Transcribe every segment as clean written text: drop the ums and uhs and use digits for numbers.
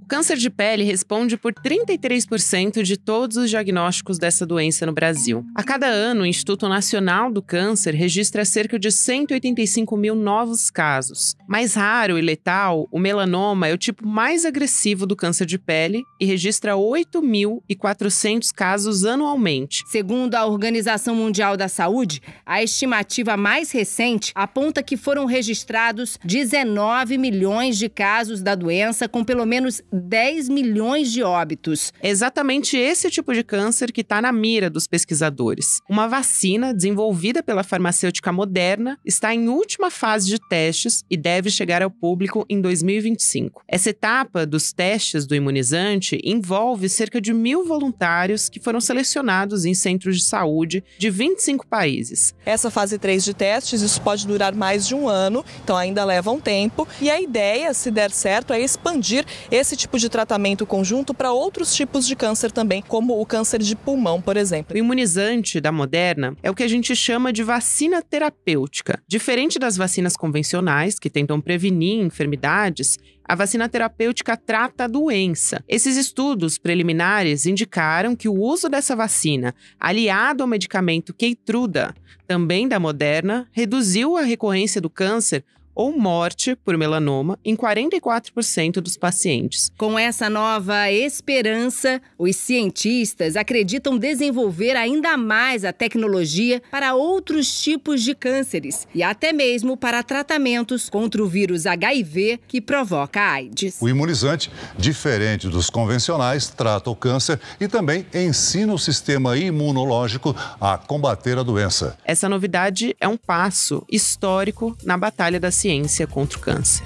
O câncer de pele responde por 33% de todos os diagnósticos dessa doença no Brasil. A cada ano, o Instituto Nacional do Câncer registra cerca de 185 mil novos casos. Mais raro e letal, o melanoma é o tipo mais agressivo do câncer de pele e registra 8.400 casos anualmente. Segundo a Organização Mundial da Saúde, a estimativa mais recente aponta que foram registrados 19 milhões de casos da doença, com pelo menos 10 milhões de óbitos. É exatamente esse tipo de câncer que está na mira dos pesquisadores. Uma vacina desenvolvida pela farmacêutica Moderna está em última fase de testes e deve chegar ao público em 2025. Essa etapa dos testes do imunizante envolve cerca de 1.000 voluntários que foram selecionados em centros de saúde de 25 países. Essa fase 3 de testes, isso pode durar mais de um ano, então ainda leva um tempo. E a ideia, se der certo, é expandir esse tipo de tratamento conjunto para outros tipos de câncer também, como o câncer de pulmão, por exemplo. O imunizante da Moderna é o que a gente chama de vacina terapêutica. Diferente das vacinas convencionais, que tentam prevenir enfermidades, a vacina terapêutica trata a doença. Esses estudos preliminares indicaram que o uso dessa vacina, aliado ao medicamento Keytruda, também da Moderna, reduziu a recorrência do câncer ou morte por melanoma em 44% dos pacientes. Com essa nova esperança, os cientistas acreditam desenvolver ainda mais a tecnologia para outros tipos de cânceres e até mesmo para tratamentos contra o vírus HIV que provoca a AIDS. O imunizante, diferente dos convencionais, trata o câncer e também ensina o sistema imunológico a combater a doença. Essa novidade é um passo histórico na batalha da ciência contra o câncer.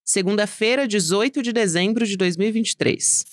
Segunda-feira, 18 de dezembro de 2023.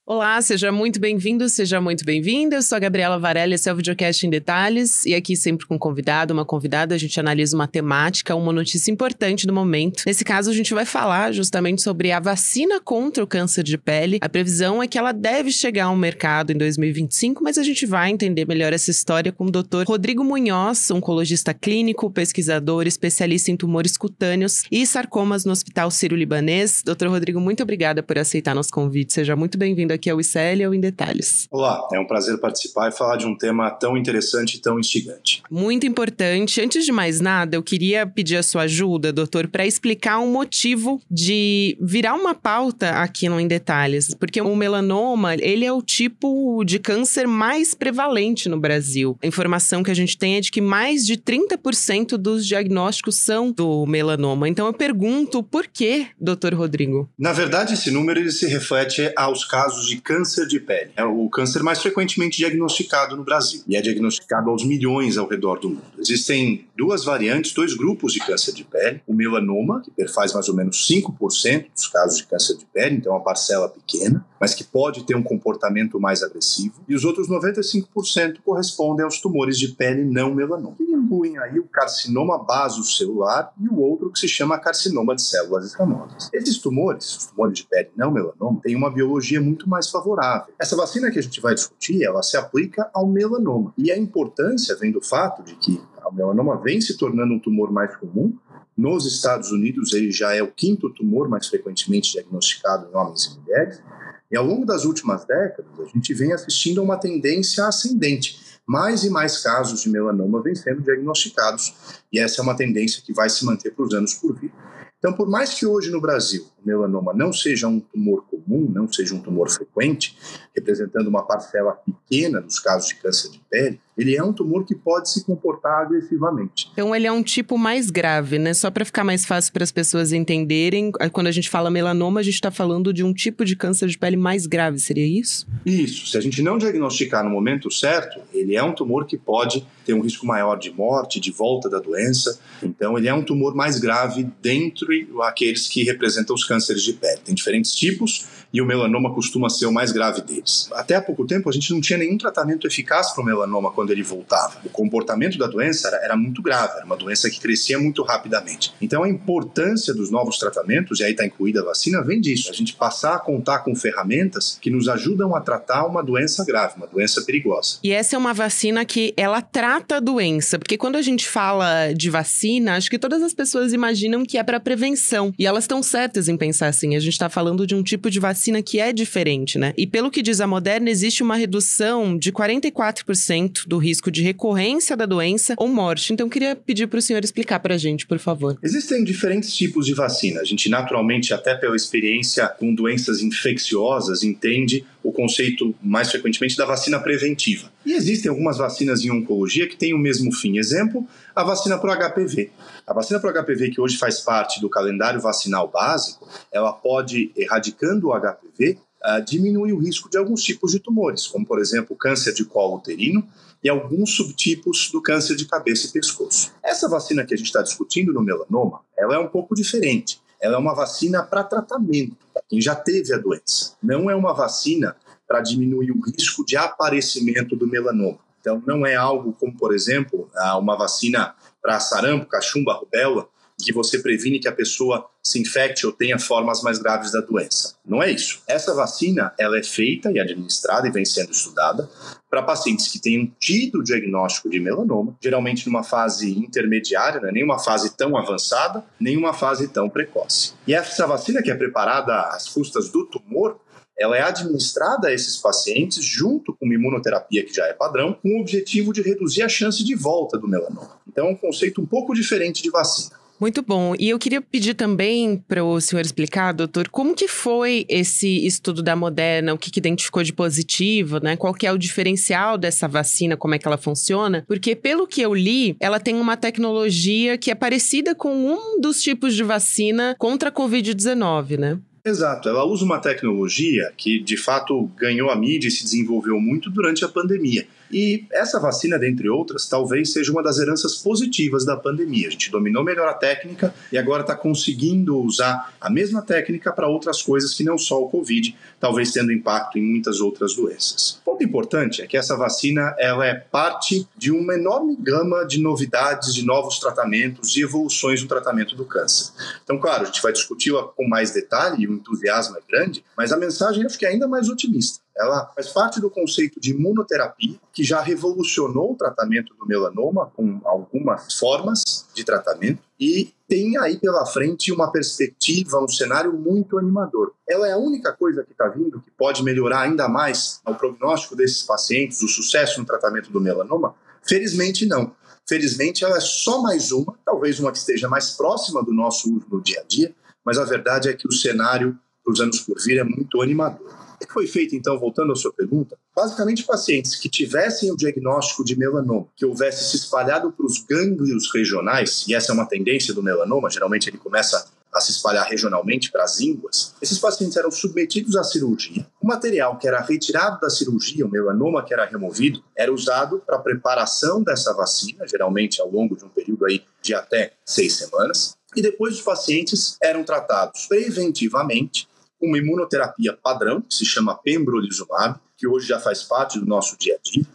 Olá, seja muito bem-vindo, seja muito bem-vinda. Eu sou a Gabriela Varela, esse é o Videocast em Detalhes. E aqui sempre com uma convidada, a gente analisa uma temática, uma notícia importante do momento. Nesse caso, a gente vai falar justamente sobre a vacina contra o câncer de pele. A previsão é que ela deve chegar ao mercado em 2025, mas a gente vai entender melhor essa história com o Dr. Rodrigo Munhoz, oncologista clínico, pesquisador, especialista em tumores cutâneos e sarcomas no Hospital Sírio-Libanês. Dr. Rodrigo, muito obrigada por aceitar nosso convite. Seja muito bem-vindo aqui ao ICL ou em Detalhes. Olá, é um prazer participar e falar de um tema tão interessante e tão instigante. Muito importante. Antes de mais nada, eu queria pedir a sua ajuda, doutor, para explicar um motivo de virar uma pauta aqui no Em Detalhes, porque o melanoma, ele é o tipo de câncer mais prevalente no Brasil. A informação que a gente tem é de que mais de 30% dos diagnósticos são do melanoma. Então eu pergunto, por quê, doutor Rodrigo? Na verdade, esse número ele se reflete aos casos de câncer de pele. É o câncer mais frequentemente diagnosticado no Brasil e é diagnosticado aos milhões ao redor do mundo. Existem duas variantes, dois grupos de câncer de pele. O melanoma, que perfaz mais ou menos 5% dos casos de câncer de pele, então é uma parcela pequena, mas que pode ter um comportamento mais agressivo. E os outros 95% correspondem aos tumores de pele não melanoma, que incluem aí o carcinoma basocelular e o outro que se chama carcinoma de células escamosas. Esses tumores, os tumores de pele não melanoma, têm uma biologia muito mais favorável. Essa vacina que a gente vai discutir, ela se aplica ao melanoma. E a importância vem do fato de que o melanoma vem se tornando um tumor mais comum. Nos Estados Unidos, ele já é o quinto tumor mais frequentemente diagnosticado em homens e mulheres. E ao longo das últimas décadas, a gente vem assistindo a uma tendência ascendente. Mais e mais casos de melanoma vêm sendo diagnosticados. E essa é uma tendência que vai se manter para os anos por vir. Então, por mais que hoje no Brasil o melanoma não seja um tumor comum, não seja um tumor frequente, representando uma parcela pequena dos casos de câncer de pele, ele é um tumor que pode se comportar agressivamente. Então ele é um tipo mais grave, né? Só para ficar mais fácil para as pessoas entenderem, quando a gente fala melanoma, a gente está falando de um tipo de câncer de pele mais grave, seria isso? Isso. Se a gente não diagnosticar no momento certo, ele é um tumor que pode ter um risco maior de morte, de volta da doença. Então ele é um tumor mais grave dentre aqueles que representam os cânceres de pele. Tem diferentes tipos e o melanoma costuma ser o mais grave deles. Até há pouco tempo a gente não tinha nenhum tratamento eficaz para o melanoma quando ele voltava. O comportamento da doença era muito grave, era uma doença que crescia muito rapidamente. Então a importância dos novos tratamentos, e aí está incluída a vacina, vem disso. A gente passar a contar com ferramentas que nos ajudam a tratar uma doença grave, uma doença perigosa. E essa é uma vacina que ela trata a doença, porque quando a gente fala de vacina, acho que todas as pessoas imaginam que é para prevenção. E elas estão certas em pensar assim. A gente está falando de um tipo de vacina que é diferente, né? E pelo que diz a Moderna, existe uma redução de 44% do risco de recorrência da doença ou morte. Então, eu queria pedir para o senhor explicar para a gente, por favor. Existem diferentes tipos de vacina. A gente, naturalmente, até pela experiência com doenças infecciosas, entende o conceito, mais frequentemente, da vacina preventiva. E existem algumas vacinas em oncologia que têm o mesmo fim. Exemplo, a vacina para o HPV. A vacina para o HPV, que hoje faz parte do calendário vacinal básico, ela pode, erradicando o HPV, diminuir o risco de alguns tipos de tumores, como, por exemplo, câncer de colo uterino e alguns subtipos do câncer de cabeça e pescoço. Essa vacina que a gente está discutindo no melanoma, ela é um pouco diferente. Ela é uma vacina para tratamento, para quem já teve a doença. Não é uma vacina para diminuir o risco de aparecimento do melanoma. Então, não é algo como, por exemplo, uma vacina para sarampo, cachumba, rubéola, que você previne que a pessoa se infecte ou tenha formas mais graves da doença. Não é isso. Essa vacina, ela é feita e administrada e vem sendo estudada para pacientes que tenham tido o diagnóstico de melanoma, geralmente numa fase intermediária, não é nem uma fase tão avançada, nem uma fase tão precoce. E essa vacina, que é preparada às custas do tumor, ela é administrada a esses pacientes junto com uma imunoterapia que já é padrão, com o objetivo de reduzir a chance de volta do melanoma. Então é um conceito um pouco diferente de vacina. Muito bom. E eu queria pedir também para o senhor explicar, doutor, como que foi esse estudo da Moderna, o que identificou de positivo, né? Qual que é o diferencial dessa vacina, como é que ela funciona? Porque, pelo que eu li, ela tem uma tecnologia que é parecida com um dos tipos de vacina contra a Covid-19, né? Exato, ela usa uma tecnologia que de fato ganhou a mídia e se desenvolveu muito durante a pandemia. E essa vacina, dentre outras, talvez seja uma das heranças positivas da pandemia. A gente dominou melhor a técnica e agora está conseguindo usar a mesma técnica para outras coisas que não só o Covid, talvez tendo impacto em muitas outras doenças. O ponto importante é que essa vacina ela é parte de uma enorme gama de novidades, de novos tratamentos e evoluções no tratamento do câncer. Então, claro, a gente vai discuti-la com mais detalhe e o entusiasmo é grande, mas a mensagem acho que é ainda mais otimista. Ela faz parte do conceito de imunoterapia, que já revolucionou o tratamento do melanoma com algumas formas de tratamento e tem aí pela frente uma perspectiva, um cenário muito animador. Ela é a única coisa que está vindo que pode melhorar ainda mais o prognóstico desses pacientes, o sucesso no tratamento do melanoma? Felizmente não. Felizmente ela é só mais uma, talvez uma que esteja mais próxima do nosso uso no dia a dia, mas a verdade é que o cenário para os anos por vir é muito animador. O que foi feito, então, voltando à sua pergunta? Basicamente, pacientes que tivessem o diagnóstico de melanoma, que houvesse se espalhado para os gânglios regionais, e essa é uma tendência do melanoma, geralmente ele começa a se espalhar regionalmente para as ínguas, esses pacientes eram submetidos à cirurgia. O material que era retirado da cirurgia, o melanoma que era removido, era usado para a preparação dessa vacina, geralmente ao longo de um período aí de até 6 semanas, e depois os pacientes eram tratados preventivamente uma imunoterapia padrão, que se chama pembrolizumab, que hoje já faz parte do nosso dia a dia.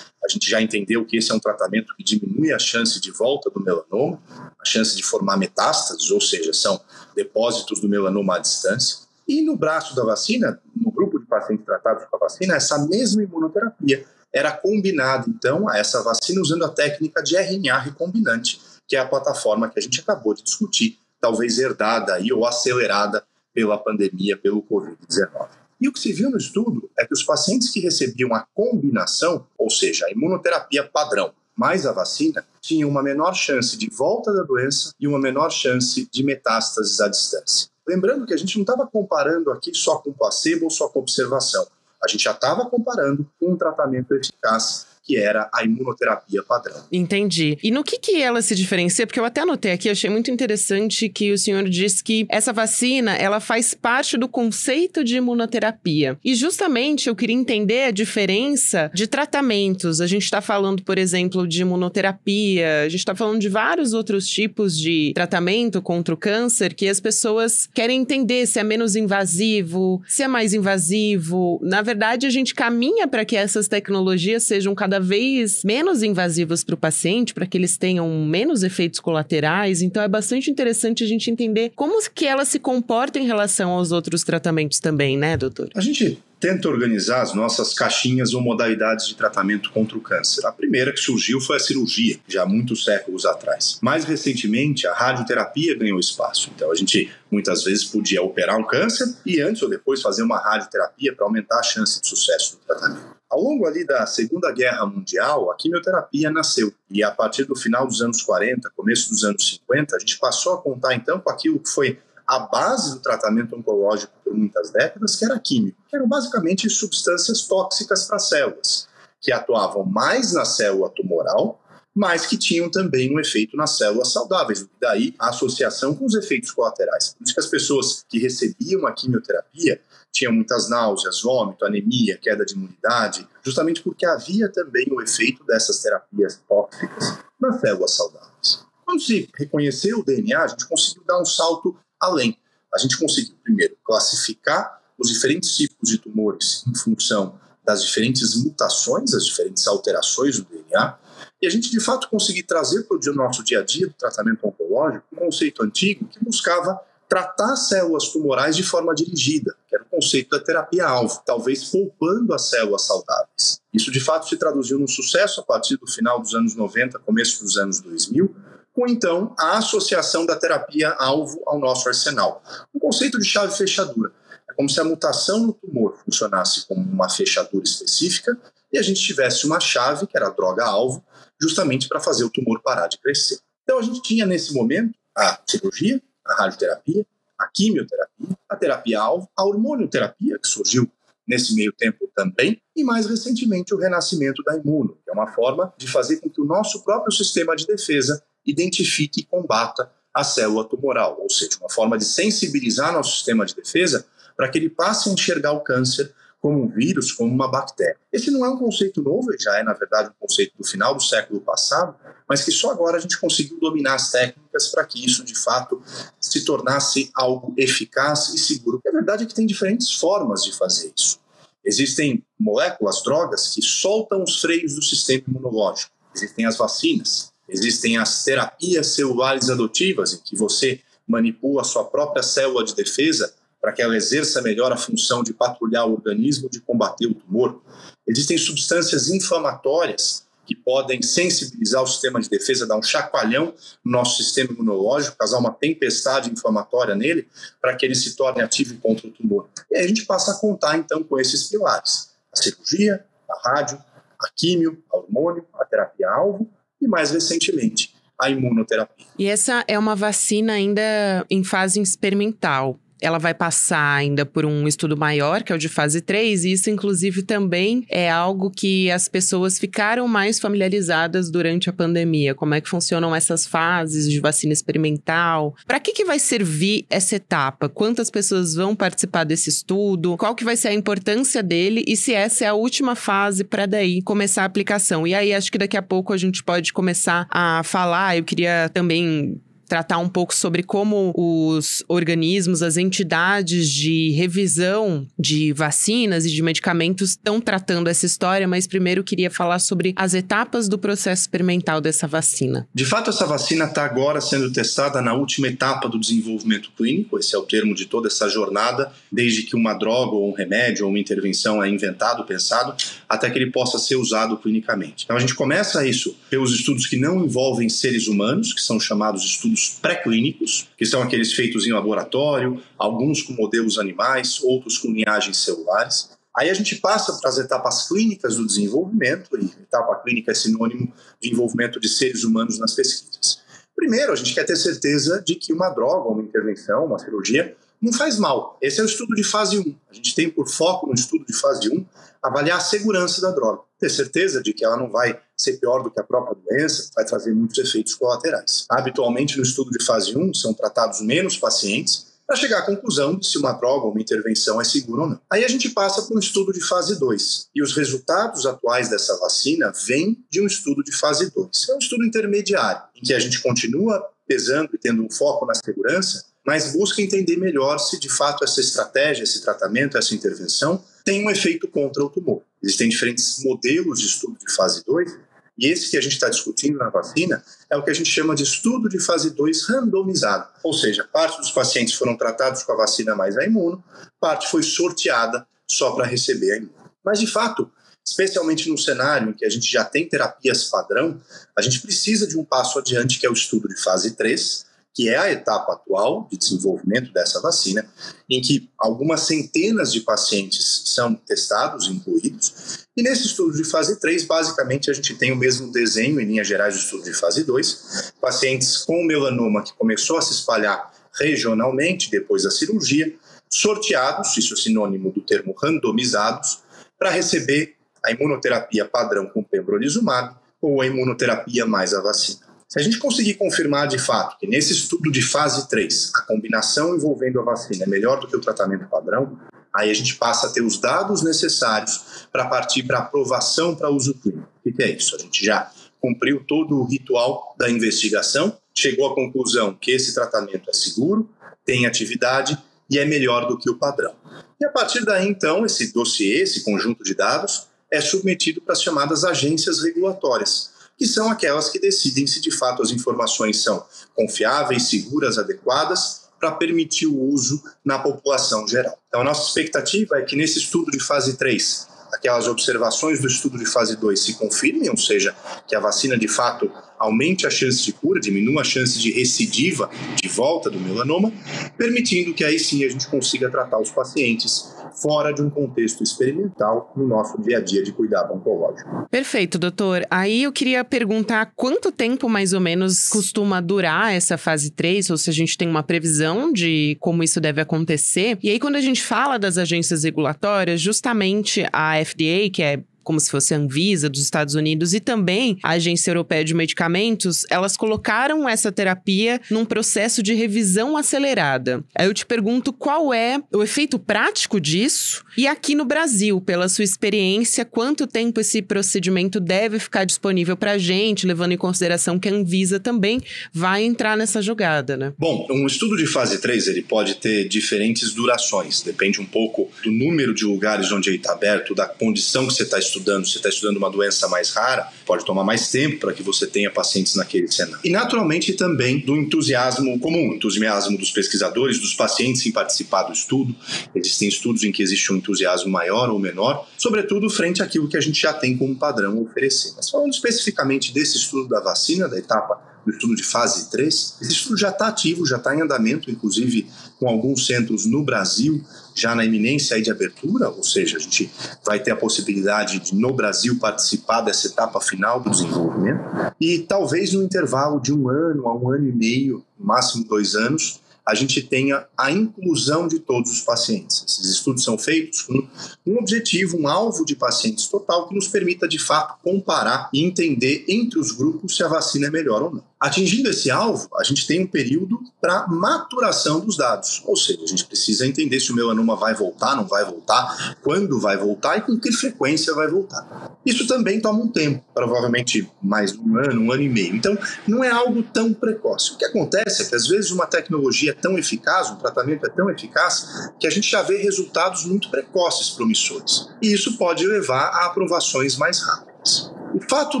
A gente já entendeu que esse é um tratamento que diminui a chance de volta do melanoma, a chance de formar metástases, ou seja, são depósitos do melanoma à distância. E no braço da vacina, no grupo de pacientes tratados com a vacina, essa mesma imunoterapia era combinada, então, a essa vacina usando a técnica de RNA recombinante, que é a plataforma que a gente acabou de discutir, talvez herdada aí, ou acelerada pela pandemia, pelo Covid-19. E o que se viu no estudo é que os pacientes que recebiam a combinação, ou seja, a imunoterapia padrão mais a vacina, tinham uma menor chance de volta da doença e uma menor chance de metástases à distância. Lembrando que a gente não estava comparando aqui só com placebo ou só com observação. A gente já estava comparando com um tratamento eficaz que era a imunoterapia padrão. Entendi. E no que ela se diferencia? Porque eu até anotei aqui, achei muito interessante que o senhor disse que essa vacina, ela faz parte do conceito de imunoterapia. E justamente eu queria entender a diferença de tratamentos. A gente está falando, por exemplo, de imunoterapia, a gente está falando de vários outros tipos de tratamento contra o câncer que as pessoas querem entender se é menos invasivo, se é mais invasivo. Na verdade, a gente caminha para que essas tecnologias sejam cada vez menos invasivas para o paciente, para que eles tenham menos efeitos colaterais. Então, é bastante interessante a gente entender como que ela se comporta em relação aos outros tratamentos também, né, doutor? A gente tenta organizar as nossas caixinhas ou modalidades de tratamento contra o câncer. A primeira que surgiu foi a cirurgia, já há muitos séculos atrás. Mais recentemente, a radioterapia ganhou espaço. Então, a gente muitas vezes podia operar um câncer e antes ou depois fazer uma radioterapia para aumentar a chance de sucesso do tratamento. Ao longo ali da Segunda Guerra Mundial, a quimioterapia nasceu. E a partir do final dos anos 40, começo dos anos 50, a gente passou a contar então com aquilo que foi a base do tratamento oncológico por muitas décadas, que era a químio, que eram basicamente substâncias tóxicas para células, que atuavam mais na célula tumoral, mas que tinham também um efeito nas células saudáveis, e daí a associação com os efeitos colaterais. Por isso que as pessoas que recebiam a quimioterapia tinham muitas náuseas, vômito, anemia, queda de imunidade, justamente porque havia também o efeito dessas terapias tóxicas nas células saudáveis. Quando se reconheceu o DNA, a gente conseguiu dar um salto além. A gente conseguiu, primeiro, classificar os diferentes tipos de tumores em função das diferentes mutações, as diferentes alterações do DNA, e a gente, de fato, conseguiu trazer para o nosso dia a dia do tratamento oncológico um conceito antigo que buscava tratar células tumorais de forma dirigida, que era o conceito da terapia-alvo, talvez poupando as células saudáveis. Isso, de fato, se traduziu num sucesso a partir do final dos anos 90, começo dos anos 2000, com, então, a associação da terapia-alvo ao nosso arsenal. Um conceito de chave-fechadura. É como se a mutação no tumor funcionasse como uma fechadura específica e a gente tivesse uma chave, que era a droga-alvo, justamente para fazer o tumor parar de crescer. Então, a gente tinha, nesse momento, a cirurgia, a radioterapia, a quimioterapia, a terapia-alvo, a hormonioterapia, que surgiu nesse meio tempo também, e mais recentemente o renascimento da imuno, que é uma forma de fazer com que o nosso próprio sistema de defesa identifique e combata a célula tumoral, ou seja, uma forma de sensibilizar nosso sistema de defesa para que ele passe a enxergar o câncer como um vírus, como uma bactéria. Esse não é um conceito novo, já é, na verdade, um conceito do final do século passado, mas que só agora a gente conseguiu dominar as técnicas para que isso, de fato, se tornasse algo eficaz e seguro. E a verdade é que tem diferentes formas de fazer isso. Existem moléculas, drogas, que soltam os freios do sistema imunológico. Existem as vacinas. Existem as terapias celulares adotivas, em que você manipula a sua própria célula de defesa para que ela exerça melhor a função de patrulhar o organismo, de combater o tumor. Existem substâncias inflamatórias que podem sensibilizar o sistema de defesa, dar um chacoalhão no nosso sistema imunológico, causar uma tempestade inflamatória nele, para que ele se torne ativo contra o tumor. E aí a gente passa a contar, então, com esses pilares. A cirurgia, a rádio, a químio, a hormônio, a terapia-alvo e, mais recentemente, a imunoterapia. E essa é uma vacina ainda em fase experimental. Ela vai passar ainda por um estudo maior, que é o de fase 3, e isso, inclusive, também é algo que as pessoas ficaram mais familiarizadas durante a pandemia. Como é que funcionam essas fases de vacina experimental? Para que vai servir essa etapa? Quantas pessoas vão participar desse estudo? Qual que vai ser a importância dele? E se essa é a última fase para daí começar a aplicação? E aí, acho que daqui a pouco a gente pode começar a falar. Eu queria também tratar um pouco sobre como os organismos, as entidades de revisão de vacinas e de medicamentos estão tratando essa história, mas primeiro queria falar sobre as etapas do processo experimental dessa vacina. De fato, essa vacina está agora sendo testada na última etapa do desenvolvimento clínico, esse é o termo de toda essa jornada, desde que uma droga ou um remédio ou uma intervenção é inventado, pensado, até que ele possa ser usado clinicamente. Então a gente começa isso pelos estudos que não envolvem seres humanos, que são chamados estudos pré-clínicos, que são aqueles feitos em laboratório, alguns com modelos animais, outros com linhagens celulares. Aí a gente passa para as etapas clínicas do desenvolvimento, e etapa clínica é sinônimo de envolvimento de seres humanos nas pesquisas. Primeiro, a gente quer ter certeza de que uma droga, uma intervenção, uma cirurgia, não faz mal. Esse é o estudo de fase 1. A gente tem por foco no estudo de fase 1 avaliar a segurança da droga. ter certeza de que ela não vai ser pior do que a própria doença, vai trazer muitos efeitos colaterais. Habitualmente, no estudo de fase 1, são tratados menos pacientes para chegar à conclusão de se uma droga ou uma intervenção é segura ou não. Aí a gente passa para um estudo de fase 2, e os resultados atuais dessa vacina vêm de um estudo de fase 2. É um estudo intermediário, em que a gente continua pesando e tendo um foco na segurança, mas busca entender melhor se de fato essa estratégia, esse tratamento, essa intervenção tem um efeito contra o tumor. Existem diferentes modelos de estudo de fase 2, e esse que a gente está discutindo na vacina é o que a gente chama de estudo de fase 2 randomizado. Ou seja, parte dos pacientes foram tratados com a vacina mais a imuno, parte foi sorteada só para receber a imuno. Mas, de fato, especialmente no cenário em que a gente já tem terapias padrão, a gente precisa de um passo adiante, que é o estudo de fase 3, que é a etapa atual de desenvolvimento dessa vacina, em que algumas centenas de pacientes são testados, incluídos, e nesse estudo de fase 3, basicamente, a gente tem o mesmo desenho, em linhas gerais, do estudo de fase 2, pacientes com melanoma que começou a se espalhar regionalmente depois da cirurgia, sorteados, isso é sinônimo do termo randomizados, para receber a imunoterapia padrão com pembrolizumab ou a imunoterapia mais a vacina. Se a gente conseguir confirmar de fato que nesse estudo de fase 3 a combinação envolvendo a vacina é melhor do que o tratamento padrão, aí a gente passa a ter os dados necessários para partir para aprovação para uso clínico. O que é isso? A gente já cumpriu todo o ritual da investigação, chegou à conclusão que esse tratamento é seguro, tem atividade e é melhor do que o padrão. E a partir daí, então, esse dossiê, esse conjunto de dados, é submetido para as chamadas agências regulatórias, que são aquelas que decidem se de fato as informações são confiáveis, seguras, adequadas, para permitir o uso na população geral. Então, a nossa expectativa é que nesse estudo de fase 3, aquelas observações do estudo de fase 2 se confirmem, ou seja, que a vacina de fato aumente a chance de cura, diminua a chance de recidiva de volta do melanoma, permitindo que aí sim a gente consiga tratar os pacientes fora de um contexto experimental no nosso dia a dia de cuidado oncológico. Perfeito, doutor. Aí eu queria perguntar quanto tempo mais ou menos costuma durar essa fase 3, ou se a gente tem uma previsão de como isso deve acontecer. E aí quando a gente fala das agências regulatórias, justamente a FDA, que é como se fosse a Anvisa dos Estados Unidos, e também a Agência Europeia de Medicamentos, elas colocaram essa terapia num processo de revisão acelerada. Aí eu te pergunto qual é o efeito prático disso, e aqui no Brasil, pela sua experiência, quanto tempo esse procedimento deve ficar disponível para a gente, levando em consideração que a Anvisa também vai entrar nessa jogada, né? Bom, um estudo de fase 3, ele pode ter diferentes durações, depende um pouco do número de lugares onde ele está aberto, da condição que você está estudando. Se você está estudando uma doença mais rara, pode tomar mais tempo para que você tenha pacientes naquele cenário. E naturalmente também do entusiasmo comum, entusiasmo dos pesquisadores, dos pacientes em participar do estudo. Existem estudos em que existe um entusiasmo maior ou menor, sobretudo frente àquilo que a gente já tem como padrão a oferecer. Mas falando especificamente desse estudo da vacina, da etapa do estudo de fase 3, esse estudo já está ativo, já está em andamento, inclusive com alguns centros no Brasil, já na iminência aí de abertura, ou seja, a gente vai ter a possibilidade de, no Brasil, participar dessa etapa final do desenvolvimento, e talvez no intervalo de 1 ano a 1 ano e meio, no máximo 2 anos, a gente tenha a inclusão de todos os pacientes. Esses estudos são feitos com um objetivo, um alvo de pacientes total que nos permita, de fato, comparar e entender entre os grupos se a vacina é melhor ou não. Atingindo esse alvo, a gente tem um período para maturação dos dados, ou seja, a gente precisa entender se o melanoma vai voltar, não vai voltar, quando vai voltar e com que frequência vai voltar. Isso também toma um tempo, provavelmente mais de 1 ano, 1 ano e meio. Então, não é algo tão precoce. O que acontece é que, às vezes, uma tecnologia é tão eficaz, um tratamento é tão eficaz, que a gente já vê resultados muito precoces, promissores. E isso pode levar a aprovações mais rápidas. O fato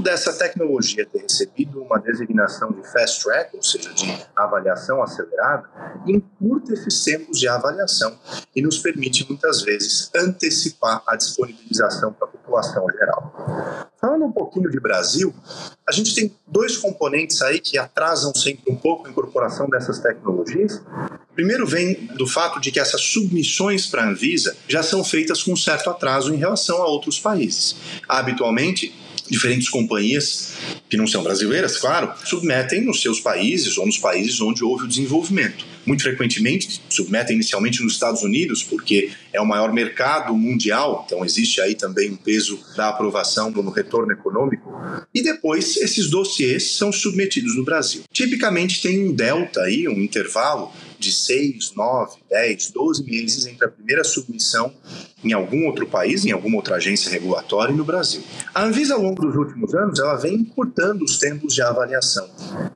dessa tecnologia ter recebido uma designação de Fast Track, ou seja, de avaliação acelerada, encurta esses tempos de avaliação e nos permite, muitas vezes, antecipar a disponibilização para a população geral. Falando um pouquinho de Brasil, a gente tem 2 componentes aí que atrasam sempre um pouco a incorporação dessas tecnologias. Primeiro vem do fato de que essas submissões para a Anvisa já são feitas com um certo atraso em relação a outros países. Habitualmente, diferentes companhias, que não são brasileiras, claro, submetem nos seus países ou nos países onde houve o desenvolvimento. muito frequentemente submetem inicialmente nos Estados Unidos, porque é o maior mercado mundial, então existe aí também um peso da aprovação no retorno econômico, e depois esses dossiês são submetidos no Brasil. Tipicamente tem um delta aí, um intervalo de 6, 9, 10, 12 meses entre a primeira submissão em algum outro país, em alguma outra agência regulatória e no Brasil. A Anvisa, ao longo dos últimos anos, ela vem encurtando os tempos de avaliação.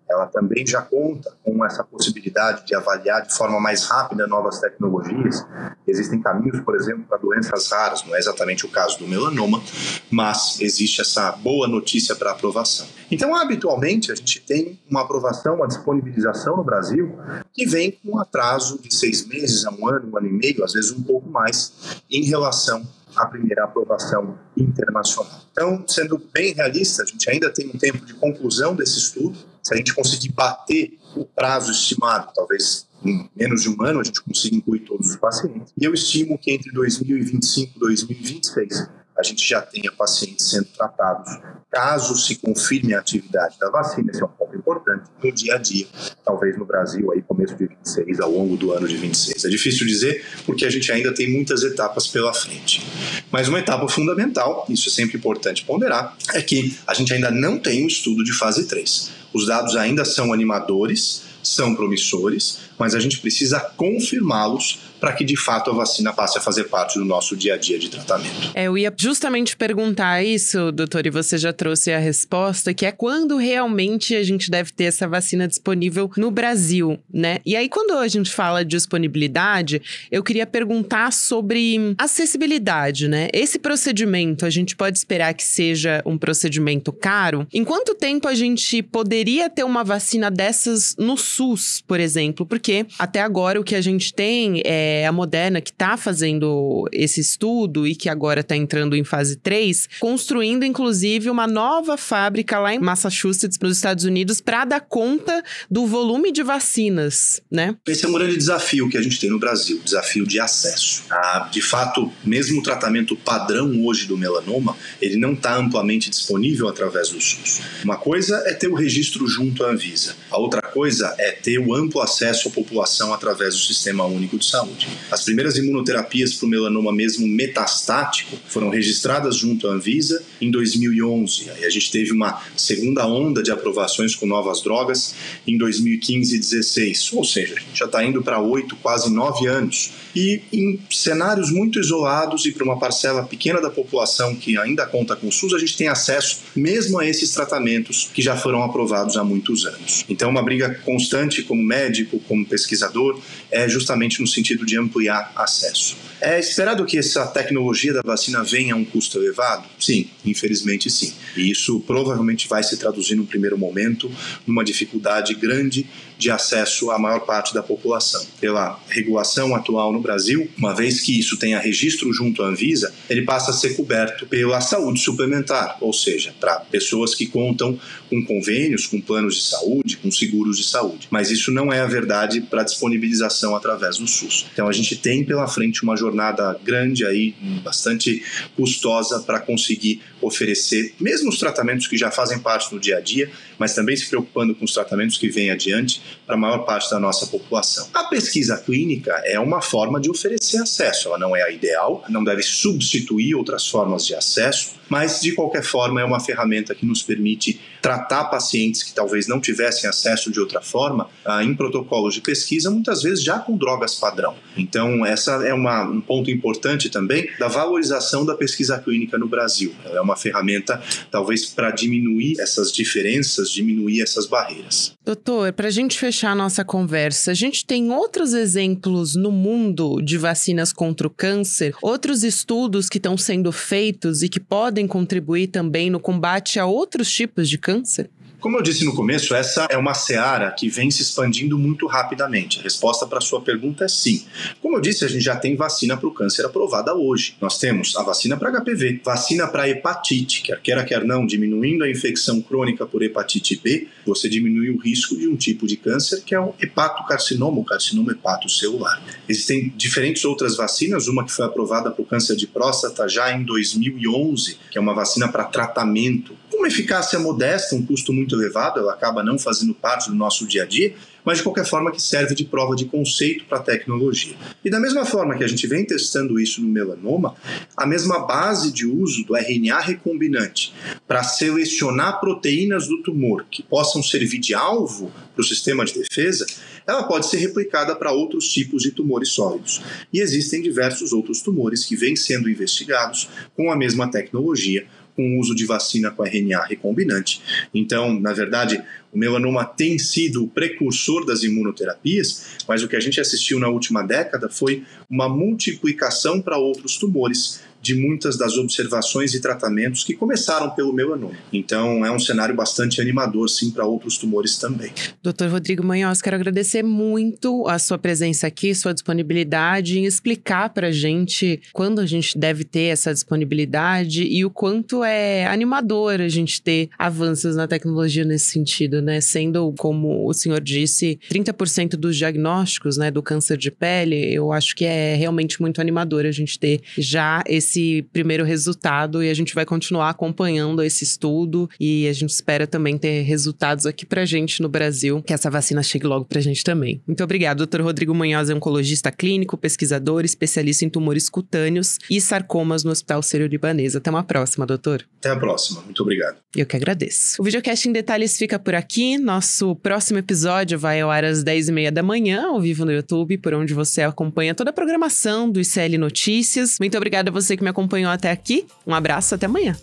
Ela também já conta com essa possibilidade de avaliar de forma mais rápida novas tecnologias. Existem caminhos, por exemplo, para doenças raras, não é exatamente o caso do melanoma, mas existe essa boa notícia para aprovação. Então, habitualmente, a gente tem uma aprovação, uma disponibilização no Brasil que vem com um atraso de 6 meses a um ano e meio, às vezes um pouco mais, em relação à primeira aprovação internacional. Então, sendo bem realista, a gente ainda tem um tempo de conclusão desse estudo. Se a gente conseguir bater o prazo estimado, talvez em menos de um ano a gente consiga incluir todos os pacientes. E eu estimo que entre 2025 e 2026 a gente já tenha pacientes sendo tratados, caso se confirme a atividade da vacina, esse é um ponto importante, no dia a dia, talvez no Brasil, aí começo de 26, ao longo do ano de 26. É difícil dizer, porque a gente ainda tem muitas etapas pela frente. Mas uma etapa fundamental, isso é sempre importante ponderar, é que a gente ainda não tem um estudo de fase 3. Os dados ainda são animadores, são promissores, mas a gente precisa confirmá-los para que, de fato, a vacina passe a fazer parte do nosso dia a dia de tratamento. Eu ia justamente perguntar isso, doutor, e você já trouxe a resposta, que é quando realmente a gente deve ter essa vacina disponível no Brasil, né? E aí, quando a gente fala de disponibilidade, eu queria perguntar sobre acessibilidade, né? Esse procedimento, a gente pode esperar que seja um procedimento caro? Em quanto tempo a gente poderia ter uma vacina dessas no SUS, por exemplo? Porque até agora o que a gente tem é a Moderna, que está fazendo esse estudo e que agora está entrando em fase 3, construindo, inclusive, uma nova fábrica lá em Massachusetts, nos Estados Unidos, para dar conta do volume de vacinas, né? Esse é um grande desafio que a gente tem no Brasil, desafio de acesso. De fato, mesmo o tratamento padrão hoje do melanoma, ele não está amplamente disponível através do SUS. Uma coisa é ter o registro junto à Anvisa, a outra coisa é ter o amplo acesso à população através do Sistema Único de Saúde. As primeiras imunoterapias para o melanoma mesmo metastático foram registradas junto à Anvisa em 2011. Aí a gente teve uma segunda onda de aprovações com novas drogas em 2015 e 2016. Ou seja, a gente já está indo para 8, quase 9 anos. E em cenários muito isolados e para uma parcela pequena da população que ainda conta com o SUS, a gente tem acesso mesmo a esses tratamentos que já foram aprovados há muitos anos. Então, uma briga constante como médico, como pesquisador, é justamente no sentido de ampliar acesso. É esperado que essa tecnologia da vacina venha a um custo elevado? Sim, infelizmente sim. E isso provavelmente vai se traduzir no primeiro momento numa dificuldade grande de acesso à maior parte da população. Pela regulação atual no Brasil, uma vez que isso tenha registro junto à Anvisa, ele passa a ser coberto pela saúde suplementar, ou seja, para pessoas que contam com convênios, com planos de saúde, com seguros de saúde. Mas isso não é a verdade para a disponibilização através do SUS. Então a gente tem pela frente uma jornada grande aí, bastante custosa para conseguir oferecer, mesmo os tratamentos que já fazem parte do dia a dia, mas também se preocupando com os tratamentos que vêm adiante para a maior parte da nossa população. A pesquisa clínica é uma forma de oferecer acesso, ela não é a ideal, não deve substituir outras formas de acesso, mas de qualquer forma é uma ferramenta que nos permite tratar pacientes que talvez não tivessem acesso de outra forma em protocolos de pesquisa, muitas vezes já com drogas padrão. Então essa é um ponto importante também da valorização da pesquisa clínica no Brasil. Ela é uma ferramenta talvez para diminuir essas diferenças, diminuir essas barreiras. Doutor, para a gente fechar a nossa conversa, a gente tem outros exemplos no mundo de vacinas contra o câncer, outros estudos que estão sendo feitos e que podem contribuir também no combate a outros tipos de câncer? Como eu disse no começo, essa é uma seara que vem se expandindo muito rapidamente. A resposta para a sua pergunta é sim. Como eu disse, a gente já tem vacina para o câncer aprovada hoje. Nós temos a vacina para HPV, vacina para hepatite, quer queira, quer não, diminuindo a infecção crônica por hepatite B, você diminui o risco de um tipo de câncer que é o hepatocarcinoma, o carcinoma hepatocelular. Existem diferentes outras vacinas, uma que foi aprovada para o câncer de próstata já em 2011, que é uma vacina para tratamento. Uma eficácia modesta, um custo muito elevado, ela acaba não fazendo parte do nosso dia a dia, mas de qualquer forma que serve de prova de conceito para a tecnologia. E da mesma forma que a gente vem testando isso no melanoma, a mesma base de uso do RNA recombinante para selecionar proteínas do tumor que possam servir de alvo para o sistema de defesa, ela pode ser replicada para outros tipos de tumores sólidos. E existem diversos outros tumores que vêm sendo investigados com a mesma tecnologia, com o uso de vacina com RNA recombinante. Então, na verdade, o melanoma tem sido o precursor das imunoterapias, mas o que a gente assistiu na última década foi uma multiplicação para outros tumores de muitas das observações e tratamentos que começaram pelo melanoma. Então, é um cenário bastante animador, sim, para outros tumores também. Dr. Rodrigo Munhoz, quero agradecer muito a sua presença aqui, sua disponibilidade em explicar para a gente quando a gente deve ter essa disponibilidade e o quanto é animador a gente ter avanços na tecnologia nesse sentido, né? Sendo, como o senhor disse, 30% dos diagnósticos, né, do câncer de pele, eu acho que é realmente muito animador a gente ter já esse primeiro resultado e a gente vai continuar acompanhando esse estudo e a gente espera também ter resultados aqui pra gente no Brasil, que essa vacina chegue logo pra gente também. Muito obrigada, Dr. Rodrigo Munhoz é oncologista clínico, pesquisador, especialista em tumores cutâneos e sarcomas no Hospital Sírio-Libanês. Até uma próxima, doutor. Até a próxima. Muito obrigado. Eu que agradeço. O Videocast em Detalhes fica por aqui. Nosso próximo episódio vai ao ar às 10h30 da manhã, ao vivo no YouTube, por onde você acompanha toda a programação do ICL Notícias. Muito obrigada a você que me acompanhou até aqui. Um abraço, até amanhã.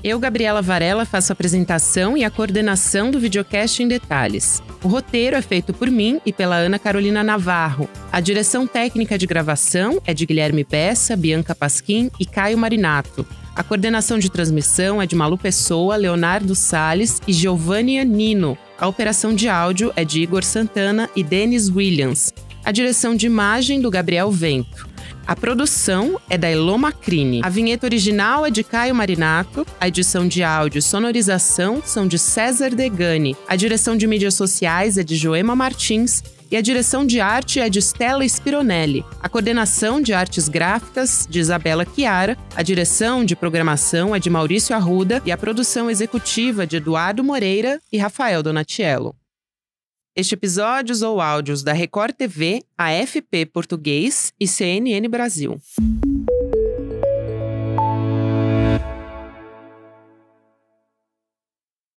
Eu, Gabriela Varela, faço a apresentação e a coordenação do Videocast em Detalhes. O roteiro é feito por mim e pela Ana Carolina Navarro. A direção técnica de gravação é de Guilherme Bessa, Bianca Pasquim e Caio Marinato. A coordenação de transmissão é de Malu Pessoa, Leonardo Salles e Giovanni Nino. A operação de áudio é de Igor Santana e Denis Williams. A direção de imagem do Gabriel Vento. A produção é da Elô Macrini. A vinheta original é de Caio Marinato. A edição de áudio e sonorização são de César Degani. A direção de mídias sociais é de Joema Martins. E a direção de arte é de Stella Spironelli. A coordenação de artes gráficas de Isabela Chiara. A direção de programação é de Maurício Arruda. E a produção executiva de Eduardo Moreira e Rafael Donatiello. Este episódio usou áudios da Record TV, AFP Português e CNN Brasil.